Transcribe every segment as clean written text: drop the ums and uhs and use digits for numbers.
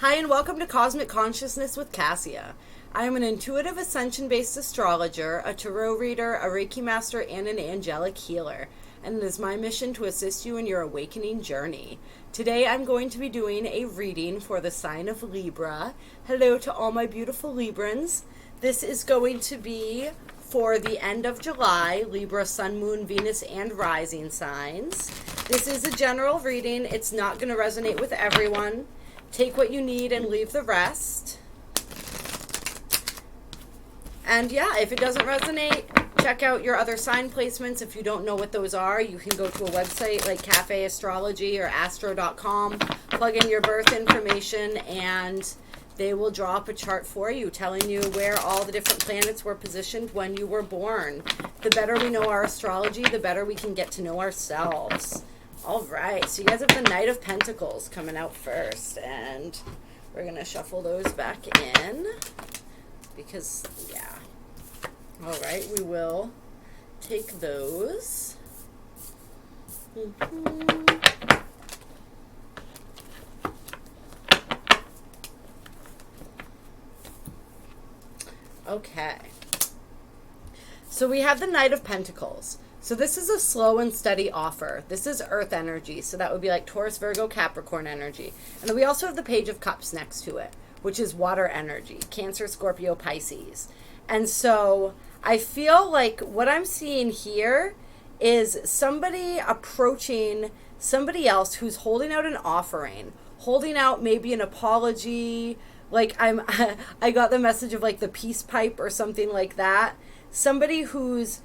Hi, and welcome to Cosmic Consciousness with Cassia. I am an intuitive ascension-based astrologer, a tarot reader, a Reiki master, and an angelic healer, and it is my mission to assist you in your awakening journey. Today I'm going to be doing a reading for the sign of Libra. Hello to all my beautiful Librans. This is going to be for the end of July, Libra, Sun, Moon, Venus, and Rising signs. This is a general reading. It's not going to resonate with everyone. Take what you need and leave the rest. And yeah, if it doesn't resonate, check out your other sign placements. If you don't know what those are, you can go to a website like Cafe Astrology or astro.com, plug in your birth information, and they will draw up a chart for you telling you where all the different planets were positioned when you were born. The better we know our astrology, the better we can get to know ourselves. All right, so you guys have the Knight of Pentacles coming out first, and we're going to shuffle those back in because, yeah. All right, we will take those. Okay. So we have the Knight of Pentacles. So this is a slow and steady offer. This is earth energy. So that would be like Taurus, Virgo, Capricorn energy. And then we also have the Page of Cups next to it, which is water energy, Cancer, Scorpio, Pisces. And so I feel like what I'm seeing here is somebody approaching somebody else who's holding out an offering, holding out maybe an apology. Like I got the message of like the peace pipe or something like that. Somebody who's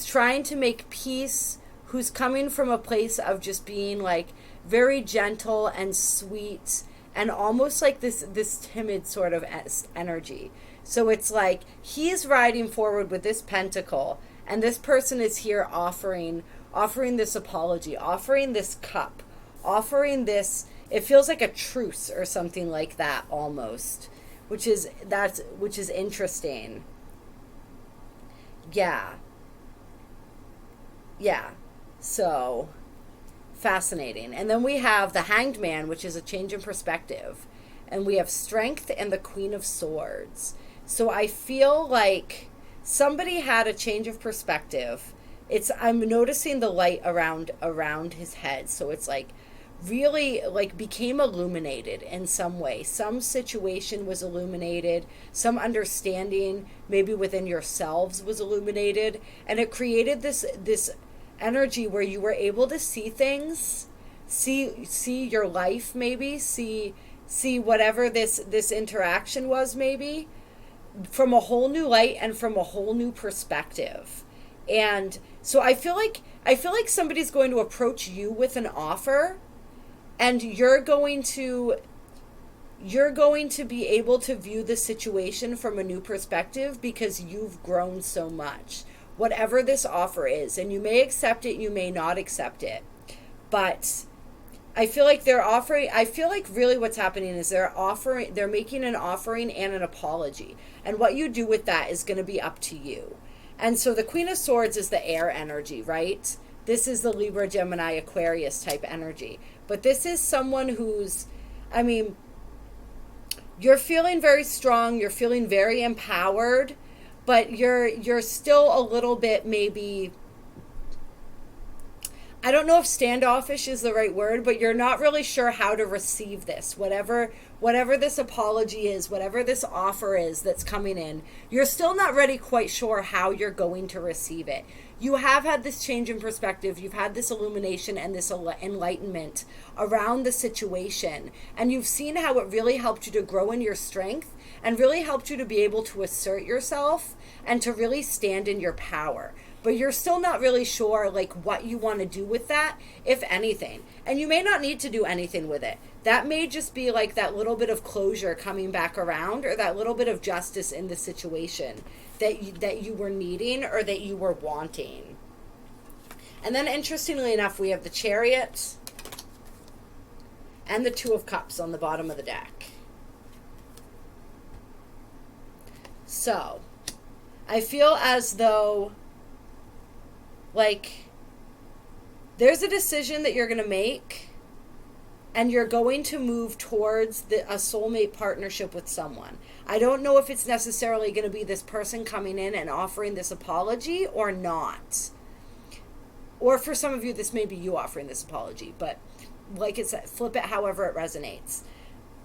trying to make peace, who's coming from a place of just being like very gentle and sweet and almost like this timid sort of energy. So it's like he's riding forward with this pentacle, and this person is here offering this apology, offering this cup, offering this, it feels like a truce or something like that almost, which is interesting. Yeah, so fascinating. And then we have the Hanged Man, which is a change in perspective. And we have Strength and the Queen of Swords. So I feel like somebody had a change of perspective. I'm noticing the light around his head. So it's like really like became illuminated in some way. Some situation was illuminated, some understanding maybe within yourselves was illuminated, and it created this energy where you were able to see things, see your life, maybe see whatever this interaction was, maybe from a whole new light and from a whole new perspective. And so I feel like somebody's going to approach you with an offer, and you're going to be able to view the situation from a new perspective because you've grown so much. Whatever this offer is, and you may accept it, you may not accept it, but I feel like really what's happening is they're making an offering and an apology, and what you do with that is going to be up to you. And so the Queen of Swords is the air energy, right? This is the Libra, Gemini, Aquarius type energy. But this is someone who's, you're feeling very strong, you're feeling very empowered, but you're still a little bit maybe, I don't know if standoffish is the right word, but you're not really sure how to receive this. Whatever this apology is, whatever this offer is that's coming in, you're still not really quite sure how you're going to receive it. You have had this change in perspective. You've had this illumination and this enlightenment around the situation. And you've seen how it really helped you to grow in your strength and really helped you to be able to assert yourself and to really stand in your power. But you're still not really sure like what you want to do with that, if anything. And you may not need to do anything with it. That may just be like that little bit of closure coming back around, or that little bit of justice in the situation that you were needing or that you were wanting. And then interestingly enough, we have the Chariot and the Two of Cups on the bottom of the deck. So I feel as though like there's a decision that you're going to make and you're going to move towards a soulmate partnership with someone. I don't know if it's necessarily going to be this person coming in and offering this apology or not. Or for some of you, this may be you offering this apology, but like I said, flip it however it resonates.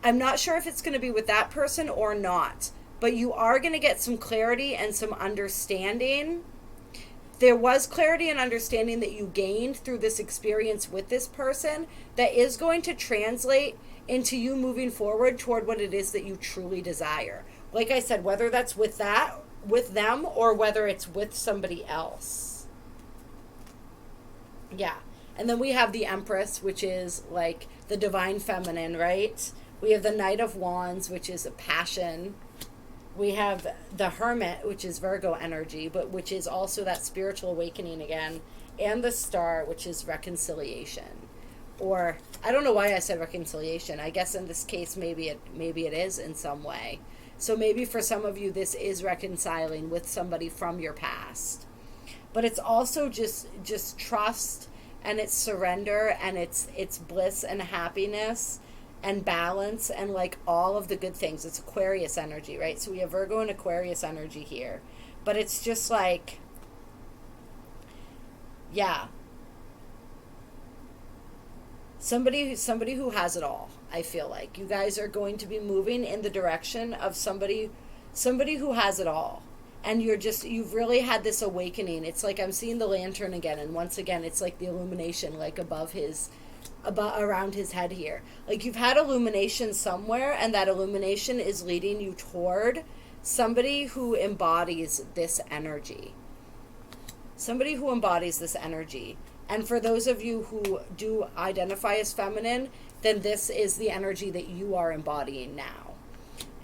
I'm not sure if it's going to be with that person or not, but you are going to get some clarity and some understanding. There was clarity and understanding that you gained through this experience with this person that is going to translate into you moving forward toward what it is that you truly desire. Like I said, whether that's with them, or whether it's with somebody else. Yeah. And then we have the Empress, which is like the divine feminine, right? We have the Knight of Wands, which is a passion. We have the Hermit, which is Virgo energy, but which is also that spiritual awakening again. And the Star, which is reconciliation. Or, I don't know why I said reconciliation. I guess in this case, maybe it is in some way. So maybe for some of you, this is reconciling with somebody from your past. But it's also just trust, and it's surrender, and it's bliss and happiness and balance and like all of the good things. It's Aquarius energy, right? So we have Virgo and Aquarius energy here. But it's just like, yeah. Somebody who has it all, I feel like. You guys are going to be moving in the direction of somebody who has it all. And you've really had this awakening. It's like I'm seeing the lantern again, and once again it's like the illumination like around his head here. Like you've had illumination somewhere, and that illumination is leading you toward somebody who embodies this energy. Somebody who embodies this energy. And for those of you who do identify as feminine, then this is the energy that you are embodying now.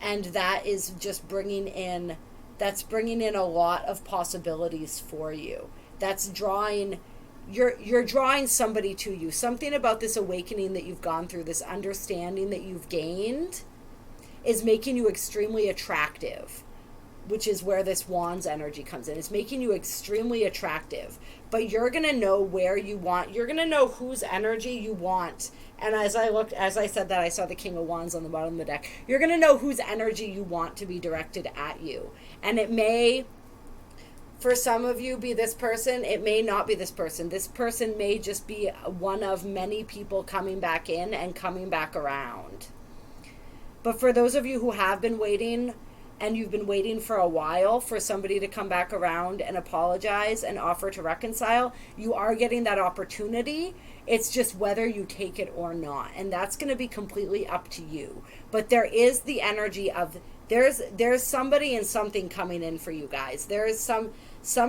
And that is just bringing in a lot of possibilities for you. That's drawing, you're drawing somebody to you. Something about this awakening that you've gone through, this understanding that you've gained, is making you extremely attractive, which is where this Wands energy comes in. It's making you extremely attractive. But you're going to know where you want, you're going to know whose energy you want. And as I said that, I saw the King of Wands on the bottom of the deck. You're going to know whose energy you want to be directed at you. And it may, for some of you, be this person. It may not be this person. This person may just be one of many people coming back in and coming back around. But for those of you who have been waiting, and you've been waiting for a while for somebody to come back around and apologize and offer to reconcile, you are getting that opportunity. It's just whether you take it or not. And that's going to be completely up to you. But there is the energy of, there's somebody and something coming in for you guys. There is some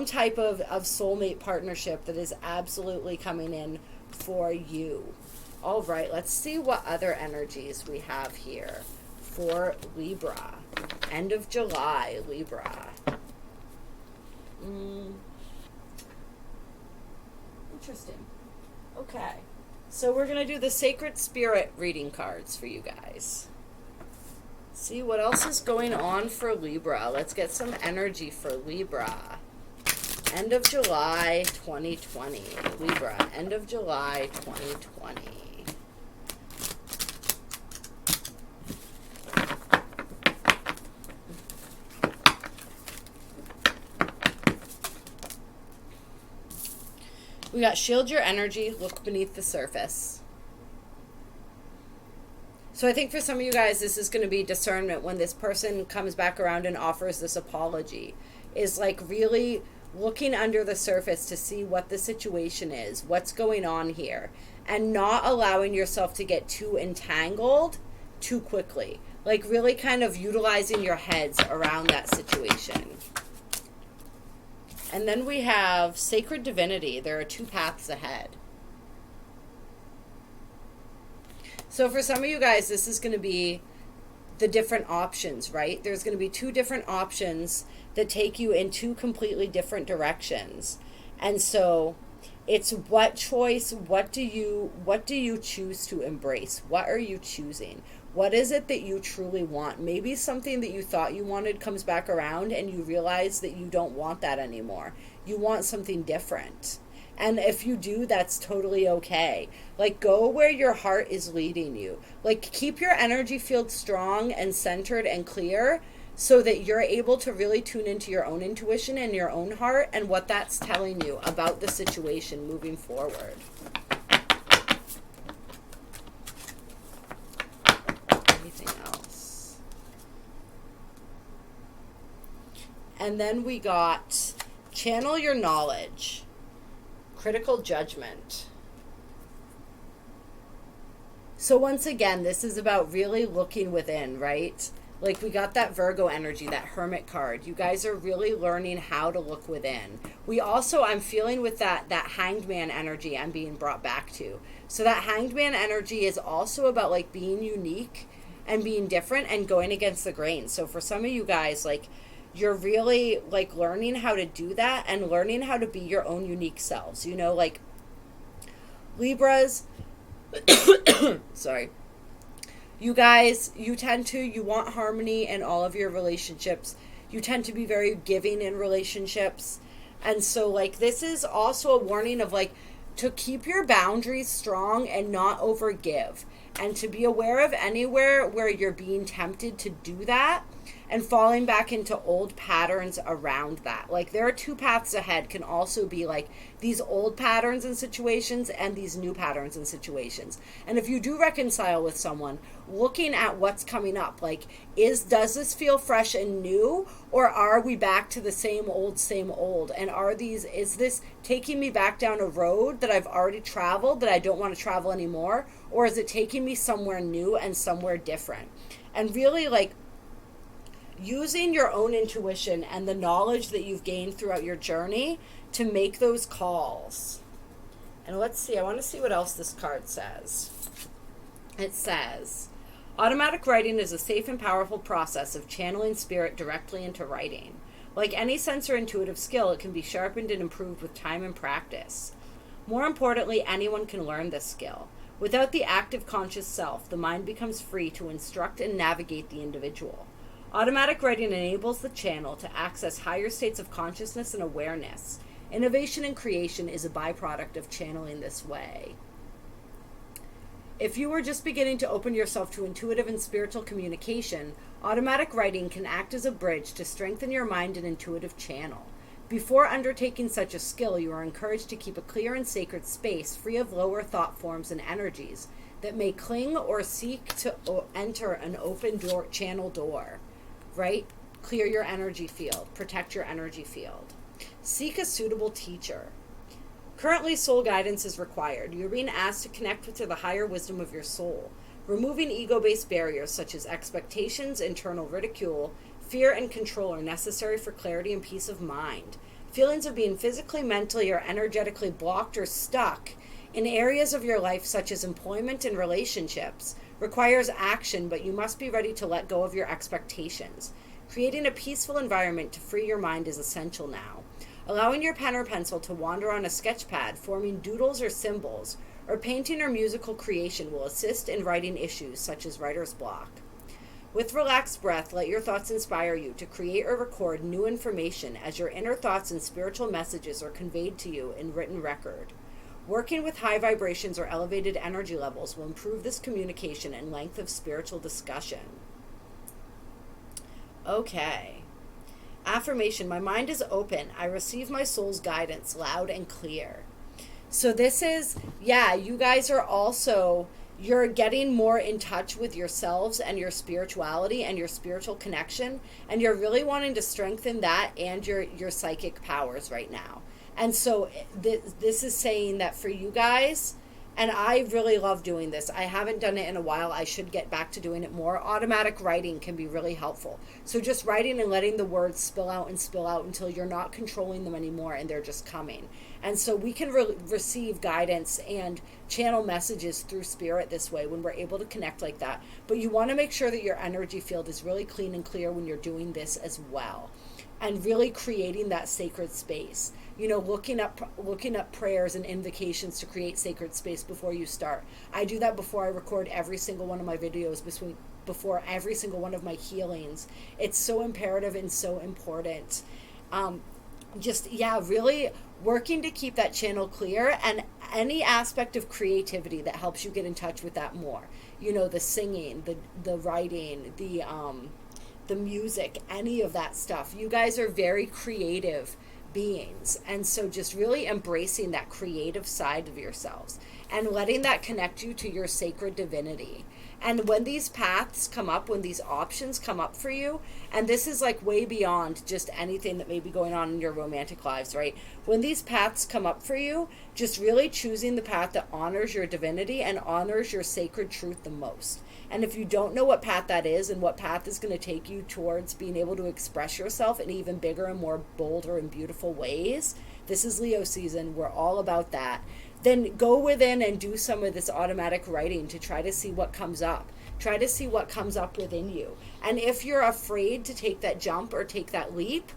type of soulmate partnership that is absolutely coming in for you. All right, let's see what other energies we have here for Libra. End of July, Libra. Interesting. Okay. So we're going to do the Sacred Spirit reading cards for you guys. See what else is going on for Libra. Let's get some energy for Libra. End of July 2020. Libra, end of July 2020. We got shield your energy, look beneath the surface. So I think for some of you guys, this is going to be discernment when this person comes back around and offers this apology. Is like really looking under the surface to see what the situation is, what's going on here, and not allowing yourself to get too entangled too quickly. Like really kind of utilizing your heads around that situation. And then we have Sacred Divinity. There are two paths ahead. So for some of you guys, this is going to be the different options, right? There's going to be two different options that take you in two completely different directions. And so it's what choice, what do you choose to embrace? What are you choosing? What is it that you truly want? Maybe something that you thought you wanted comes back around and you realize that you don't want that anymore. You want something different. And if you do, that's totally okay. Like, go where your heart is leading you. Like, keep your energy field strong and centered and clear so that you're able to really tune into your own intuition and your own heart and what that's telling you about the situation moving forward. Anything else? And then we got channel your knowledge, critical judgment. So once again, this is about really looking within, right? Like, we got that Virgo energy, that Hermit card. You guys are really learning how to look within. We also, I'm feeling with that Hanged Man energy I'm being brought back to. So that Hanged Man energy is also about, like, being unique and being different and going against the grain. So for some of you guys, like, you're really, like, learning how to do that and learning how to be your own unique selves. You know, like, Libras, sorry. You guys, you want harmony in all of your relationships. You tend to be very giving in relationships. And so, like, this is also a warning of, like, to keep your boundaries strong and not overgive. And to be aware of anywhere where you're being tempted to do that and falling back into old patterns around that. Like, there are two paths ahead, can also be like these old patterns and situations and these new patterns and situations. And if you do reconcile with someone, looking at what's coming up, like, does this feel fresh and new, or are we back to the same old? And is this taking me back down a road that I've already traveled that I don't want to travel anymore? Or is it taking me somewhere new and somewhere different? And really, like, using your own intuition and the knowledge that you've gained throughout your journey to make those calls. And let's see, I want to see what else this card says. It says, automatic writing is a safe and powerful process of channeling spirit directly into writing. Like any sense or intuitive skill, it can be sharpened and improved with time and practice. More importantly, anyone can learn this skill. Without the active conscious self, the mind becomes free to instruct and navigate the individual. Automatic writing enables the channel to access higher states of consciousness and awareness. Innovation and creation is a byproduct of channeling this way. If you are just beginning to open yourself to intuitive and spiritual communication, automatic writing can act as a bridge to strengthen your mind and intuitive channel. Before undertaking such a skill, you are encouraged to keep a clear and sacred space free of lower thought forms and energies that may cling or seek to enter an open channel door. Right? Clear your energy field. Protect your energy field. Seek a suitable teacher. Currently, soul guidance is required. You're being asked to connect to the higher wisdom of your soul. Removing ego-based barriers such as expectations, internal ridicule, fear, and control are necessary for clarity and peace of mind. Feelings of being physically, mentally, or energetically blocked or stuck in areas of your life such as employment and relationships requires action, but you must be ready to let go of your expectations. Creating a peaceful environment to free your mind is essential now. Allowing your pen or pencil to wander on a sketch pad, forming doodles or symbols, or painting or musical creation will assist in writing issues such as writer's block. With relaxed breath, let your thoughts inspire you to create or record new information as your inner thoughts and spiritual messages are conveyed to you in written record. Working with high vibrations or elevated energy levels will improve this communication and length of spiritual discussion. Okay. Affirmation, my mind is open. I receive my soul's guidance loud and clear. So this is, you guys are also, you're getting more in touch with yourselves and your spirituality and your spiritual connection, and you're really wanting to strengthen that and your psychic powers right now. And so this is saying that for you guys, and I really love doing this. I haven't done it in a while. I should get back to doing it more. Automatic writing can be really helpful. So just writing and letting the words spill out until you're not controlling them anymore and they're just coming. And so we can receive guidance and channel messages through spirit this way when we're able to connect like that. But you want to make sure that your energy field is really clean and clear when you're doing this as well. And really creating that sacred space. You know, looking up prayers and invocations to create sacred space before you start. I do that before I record every single one of my videos, before every single one of my healings. It's so imperative and so important. just, yeah, really working to keep that channel clear, and any aspect of creativity that helps you get in touch with that more. You know, the singing, the writing, the music, any of that stuff. You guys are very creative beings. And so just really embracing that creative side of yourselves and letting that connect you to your sacred divinity. And when these paths come up, when these options come up for you, and this is like way beyond just anything that may be going on in your romantic lives, right? When these paths come up for you, just really choosing the path that honors your divinity and honors your sacred truth the most. And if you don't know what path that is and what path is going to take you towards being able to express yourself in even bigger and more bolder and beautiful ways, this is Leo season. We're all about that. Then go within and do some of this automatic writing to try to see what comes up. Try to see what comes up within you. And if you're afraid to take that jump or take that leap,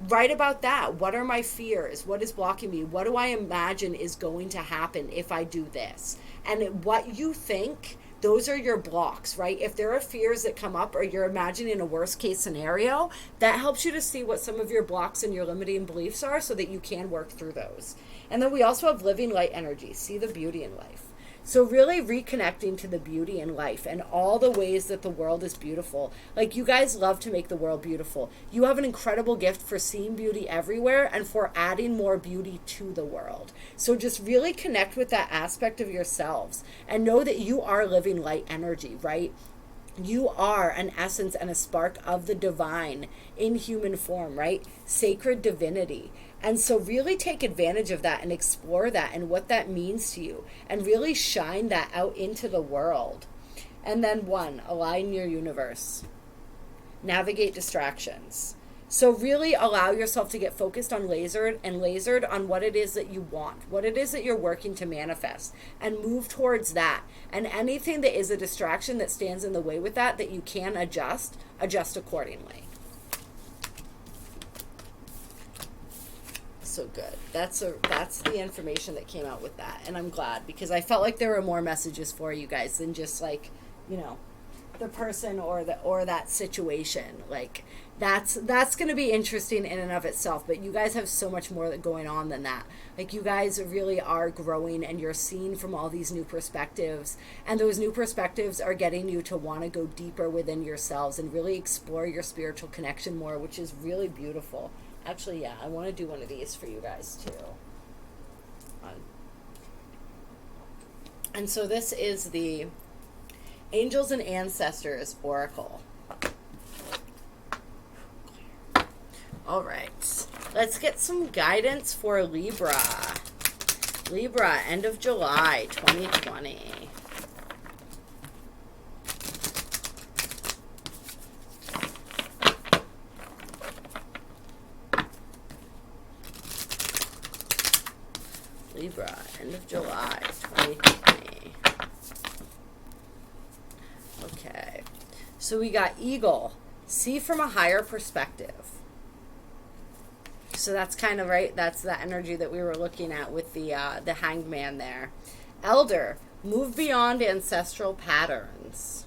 write about that. What are my fears? What is blocking me? What do I imagine is going to happen if I do this? And what you think, those are your blocks, right? If there are fears that come up or you're imagining a worst case scenario, that helps you to see what some of your blocks and your limiting beliefs are so that you can work through those. And then we also have living light energy, see the beauty in life. So really reconnecting to the beauty in life and all the ways that the world is beautiful. Like, you guys love to make the world beautiful. You have an incredible gift for seeing beauty everywhere and for adding more beauty to the world. So just really connect with that aspect of yourselves and know that you are living light energy, right? You are an essence and a spark of the divine in human form, right? Sacred divinity. And so really take advantage of that and explore that and what that means to you and really shine that out into the world. And then 1, align your universe. Navigate distractions. So really allow yourself to get focused on lasered on what it is that you want, what it is that you're working to manifest, and move towards that. And anything that is a distraction that stands in the way with that you can adjust accordingly. So good. That's the information that came out with that, and I'm glad, because I felt like there were more messages for you guys than just like, you know, the person or that situation. Like, that's going to be interesting in and of itself, but you guys have so much more going on than that. Like, you guys really are growing and you're seeing from all these new perspectives, and those new perspectives are getting you to want to go deeper within yourselves and really explore your spiritual connection more, which is really beautiful. Actually, yeah, I want to do one of these for you guys too. And so this is the Angels and Ancestors Oracle. All right, let's get some guidance for Libra. Libra, end of July 2020. Libra, end of July 2020. Okay, so we got Eagle, see from a higher perspective. So that's kind of right, that's the energy that we were looking at with the Hanged Man there. Elder, move beyond ancestral patterns.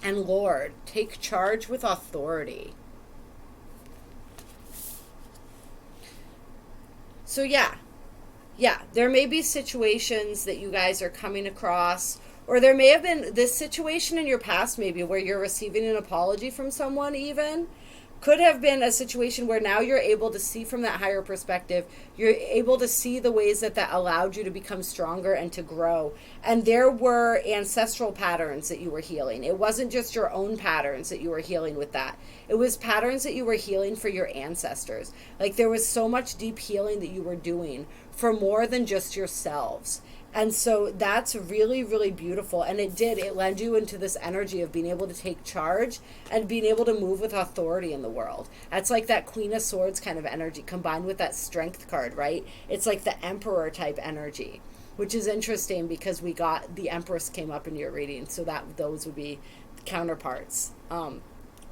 And Lord, take charge with authority. So yeah, there may be situations that you guys are coming across, or there may have been this situation in your past maybe where you're receiving an apology from someone even. Could have been a situation where now you're able to see from that higher perspective. You're able to see the ways that allowed you to become stronger and to grow. And there were ancestral patterns that you were healing. It wasn't just your own patterns that you were healing with that. It was patterns that you were healing for your ancestors. Like, there was so much deep healing that you were doing for more than just yourselves. And so that's really, really beautiful. And it led you into this energy of being able to take charge and being able to move with authority in the world. That's like that Queen of Swords kind of energy combined with that Strength card, right? It's like the Emperor type energy, which is interesting because we got the Empress came up in your reading. So that those would be counterparts.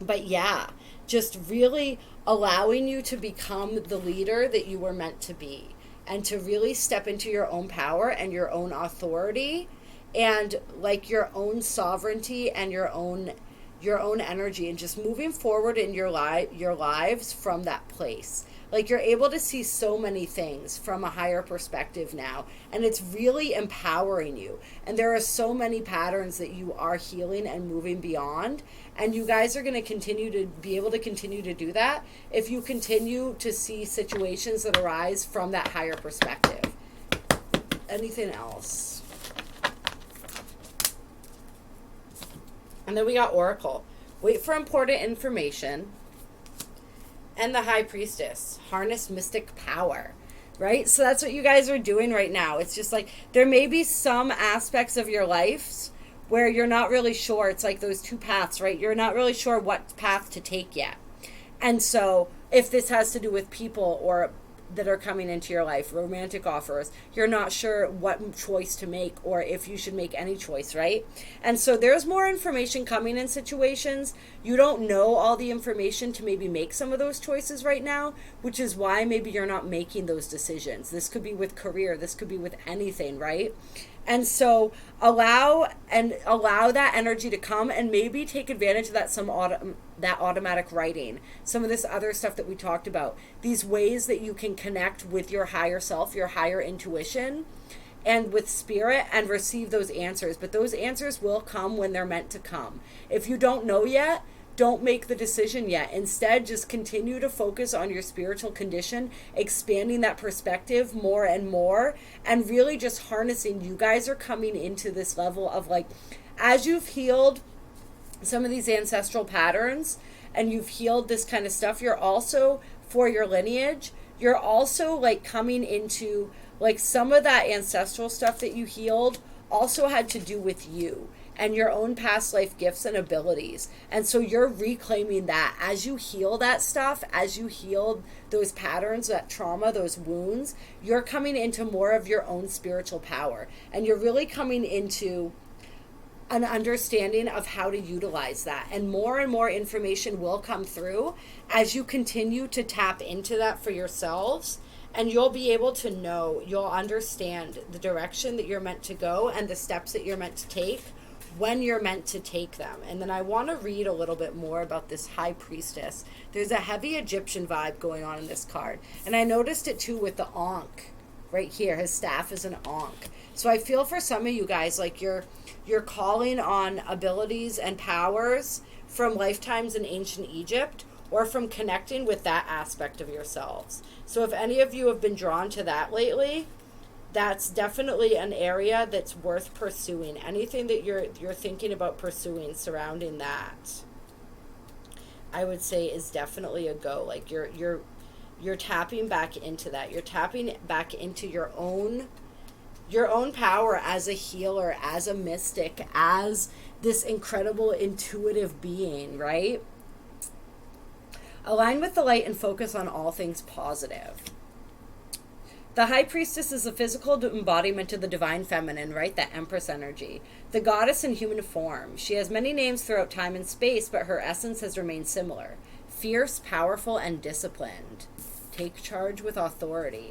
But yeah, just really allowing you to become the leader that you were meant to be. And to really step into your own power and your own authority and like your own sovereignty and your own your own energy, and just moving forward in your lives from that place. Like, you're able to see so many things from a higher perspective now, and it's really empowering you. And there are so many patterns that you are healing and moving beyond, and you guys are going to continue to be able to continue to do that if you continue to see situations that arise from that higher perspective. Anything else? And then we got Oracle. Wait for important information. And the High Priestess. Harness mystic power. Right? So that's what you guys are doing right now. It's just like, there may be some aspects of your lives where you're not really sure. It's like those two paths, right? You're not really sure what path to take yet. And so if this has to do with people or that are coming into your life, romantic offers, you're not sure what choice to make or if you should make any choice, right? And so there's more information coming in situations. You don't know all the information to maybe make some of those choices right now, which is why maybe you're not making those decisions. This could be with career, this could be with anything, right? And so allow that energy to come, and maybe take advantage of that that automatic writing, some of this other stuff that we talked about, these ways that you can connect with your higher self, your higher intuition, and with spirit, and receive those answers. But those answers will come when they're meant to come. If you don't know yet, don't make the decision yet. Instead, just continue to focus on your spiritual condition, expanding that perspective more and more, and really just harnessing. You guys are coming into this level of, like, as you've healed some of these ancestral patterns and you've healed this kind of stuff, you're also, for your lineage, you're also like coming into, like, some of that ancestral stuff that you healed also had to do with you and your own past life gifts and abilities. And so you're reclaiming that as you heal that stuff, as you heal those patterns, that trauma, those wounds, you're coming into more of your own spiritual power. And you're really coming into an understanding of how to utilize that. And more information will come through as you continue to tap into that for yourselves. And you'll be able to know, you'll understand the direction that you're meant to go and the steps that you're meant to take when you're meant to take them. And then I want to read a little bit more about this High Priestess. There's a heavy Egyptian vibe going on in this card. And I noticed it too with the Ankh right here. His staff is an Ankh. So I feel for some of you guys, like you're calling on abilities and powers from lifetimes in ancient Egypt, or from connecting with that aspect of yourselves. So if any of you have been drawn to that lately, that's definitely an area that's worth pursuing. Anything that you're thinking about pursuing surrounding that, I would say, is definitely a go. Like you're tapping back into that. You're tapping back into your own power as a healer, as a mystic, as this incredible intuitive being, right? Align with the light and focus on all things positive. The High Priestess is the physical embodiment of the divine feminine, right? That Empress energy. The goddess in human form. She has many names throughout time and space, but her essence has remained similar. Fierce, powerful, and disciplined. Take charge with authority.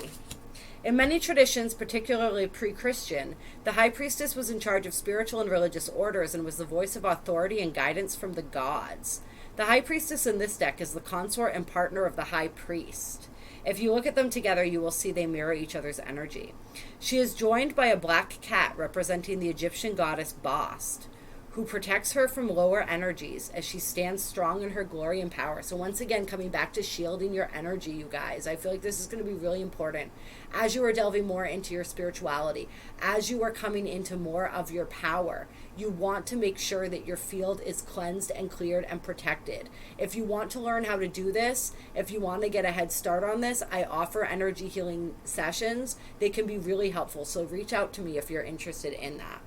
In many traditions, particularly pre-Christian, the High Priestess was in charge of spiritual and religious orders and was the voice of authority and guidance from the gods. The High Priestess in this deck is the consort and partner of the High Priest. If you look at them together, you will see they mirror each other's energy. She is joined by a black cat representing the Egyptian goddess Bast, who protects her from lower energies as she stands strong in her glory and power. So once again, coming back to shielding your energy, you guys. I feel like this is going to be really important as you are delving more into your spirituality, as you are coming into more of your power. You want to make sure that your field is cleansed and cleared and protected. If you want to learn how to do this, if you want to get a head start on this, I offer energy healing sessions. They can be really helpful. So reach out to me if you're interested in that.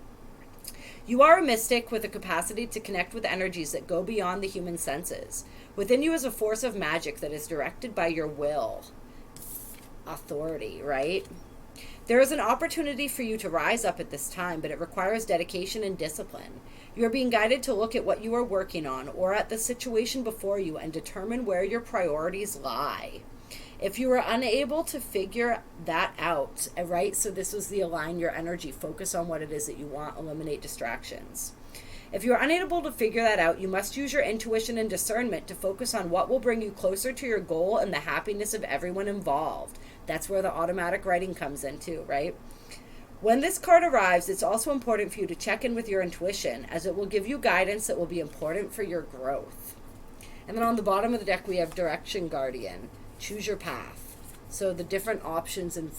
You are a mystic with a capacity to connect with energies that go beyond the human senses. Within you is a force of magic that is directed by your will. Authority, right? There is an opportunity for you to rise up at this time, but it requires dedication and discipline. You are being guided to look at what you are working on or at the situation before you and determine where your priorities lie. If you are unable to figure that out, right? So this was the align your energy, focus on what it is that you want, eliminate distractions. If you are unable to figure that out, you must use your intuition and discernment to focus on what will bring you closer to your goal and the happiness of everyone involved. That's where the automatic writing comes in too, right? When this card arrives, it's also important for you to check in with your intuition, as it will give you guidance that will be important for your growth. And then on the bottom of the deck, we have Direction Guardian. Choose your path. So the different options in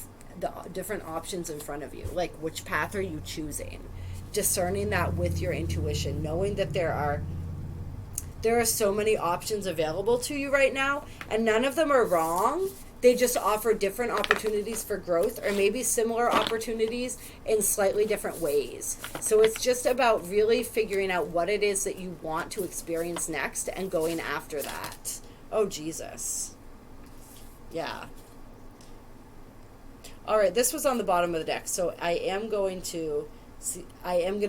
front of you, like which path are you choosing? Discerning that with your intuition, knowing that there are so many options available to you right now, and none of them are wrong. They just offer different opportunities for growth, or maybe similar opportunities in slightly different ways. So it's just about really figuring out what it is that you want to experience next and going after that. Oh, Jesus. Yeah. All right, this was on the bottom of the deck, so I am going to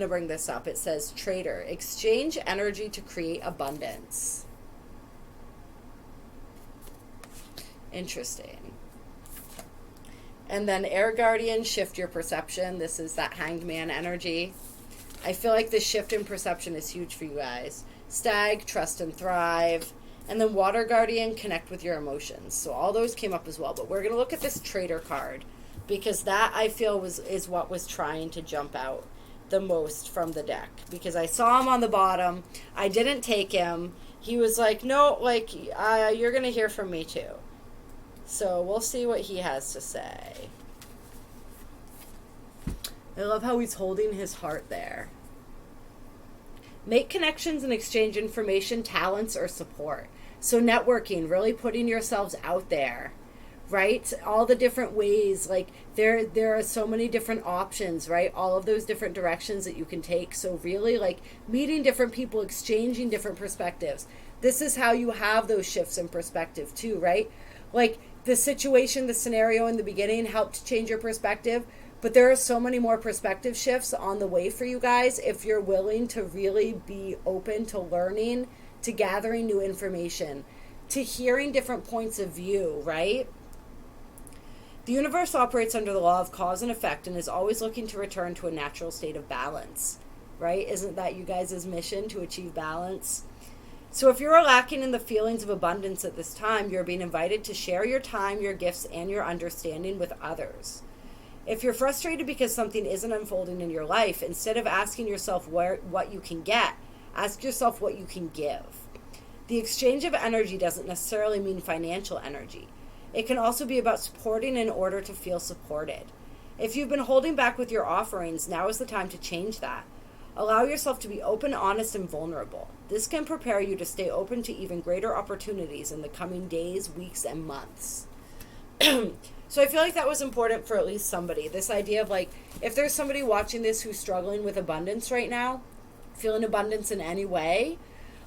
bring this up. It says, Trader, exchange energy to create abundance. Interesting. And then Air Guardian, shift your perception. This is that Hanged Man energy. I feel like this shift in perception is huge for you guys. Stag, trust and thrive. And then Water Guardian, connect with your emotions. So all those came up as well. But we're going to look at this Trader card, because that, I feel, is what was trying to jump out the most from the deck. Because I saw him on the bottom. I didn't take him. He was like, no, like, you're going to hear from me too. So we'll see what he has to say. I love how he's holding his heart there. Make connections and exchange information, talents, or support. So networking, really putting yourselves out there, right? All the different ways, like there are so many different options, right? All of those different directions that you can take. So really, like, meeting different people, exchanging different perspectives. This is how you have those shifts in perspective too, right? Like, the situation, the scenario in the beginning helped change your perspective, but there are so many more perspective shifts on the way for you guys if you're willing to really be open to learning, to gathering new information, to hearing different points of view, right? The universe operates under the law of cause and effect and is always looking to return to a natural state of balance, right? Isn't that you guys' mission, to achieve balance? So if you're lacking in the feelings of abundance at this time, you're being invited to share your time, your gifts, and your understanding with others. If you're frustrated because something isn't unfolding in your life, instead of asking yourself what you can get, ask yourself what you can give. The exchange of energy doesn't necessarily mean financial energy. It can also be about supporting in order to feel supported. If you've been holding back with your offerings, now is the time to change that. Allow yourself to be open, honest, and vulnerable. This can prepare you to stay open to even greater opportunities in the coming days, weeks, and months. So I feel like that was important for at least somebody. This idea of, like, if there's somebody watching this who's struggling with abundance right now, feeling abundance in any way,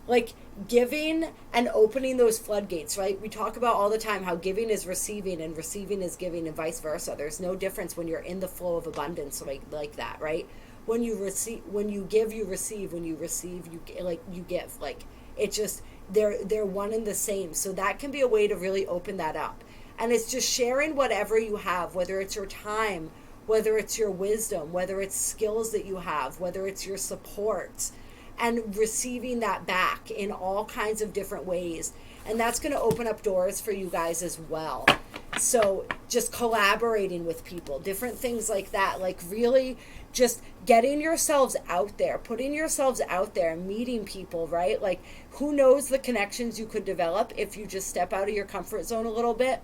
like, giving and opening those floodgates, right? We talk about all the time how giving is receiving and receiving is giving and vice versa. There's no difference when you're in the flow of abundance like that, right? When you receive, when you give, you receive. When you receive, you give. Like, it just, they're one and the same. So that can be a way to really open that up. And it's just sharing whatever you have, whether it's your time, whether it's your wisdom, whether it's skills that you have, whether it's your support, and receiving that back in all kinds of different ways. And that's going to open up doors for you guys as well. So just collaborating with people, different things like that, like really just getting yourselves out there, putting yourselves out there, meeting people, right? Like, who knows the connections you could develop if you just step out of your comfort zone a little bit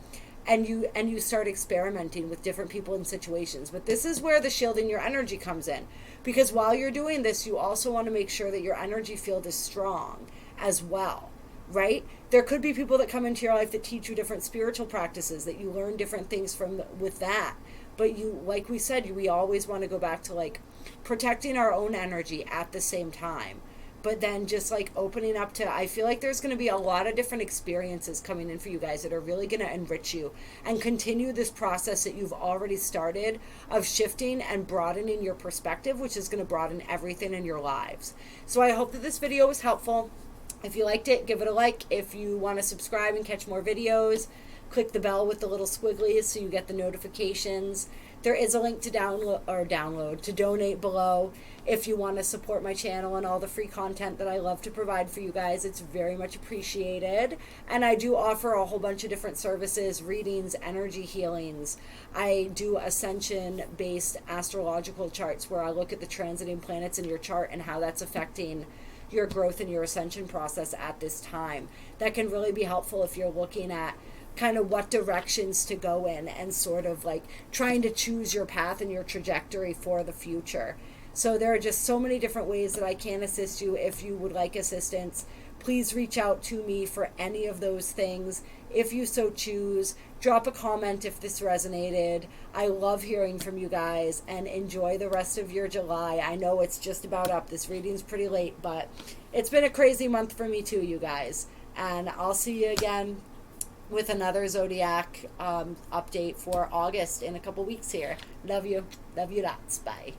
and you start experimenting with different people and situations. But this is where the shielding your energy comes in, because while you're doing this, you also want to make sure that your energy field is strong as well, right? There could be people that come into your life that teach you different spiritual practices, that you learn different things from with that. But you, like we said, we always want to go back to, like, protecting our own energy at the same time. But then just, like, opening up to, I feel like there's going to be a lot of different experiences coming in for you guys that are really going to enrich you and continue this process that you've already started of shifting and broadening your perspective, which is going to broaden everything in your lives. So I hope that this video was helpful. If you liked it, give it a like. If you want to subscribe and catch more videos, click the bell with the little squigglies so you get the notifications. There is a link to to donate below if you want to support my channel and all the free content that I love to provide for you guys. It's very much appreciated. And I do offer a whole bunch of different services, readings, energy healings. I do ascension-based astrological charts where I look at the transiting planets in your chart and how that's affecting your growth and your ascension process at this time. That can really be helpful if you're looking at kind of what directions to go in and sort of like trying to choose your path and your trajectory for the future. So there are just so many different ways that I can assist you. If you would like assistance, please reach out to me for any of those things. If you so choose, drop a comment if this resonated. I love hearing from you guys, and enjoy the rest of your July. I know it's just about up. This reading's pretty late, but it's been a crazy month for me too, you guys. And I'll see you again with another zodiac update for August in a couple weeks here. Love you. Love you lots. Bye.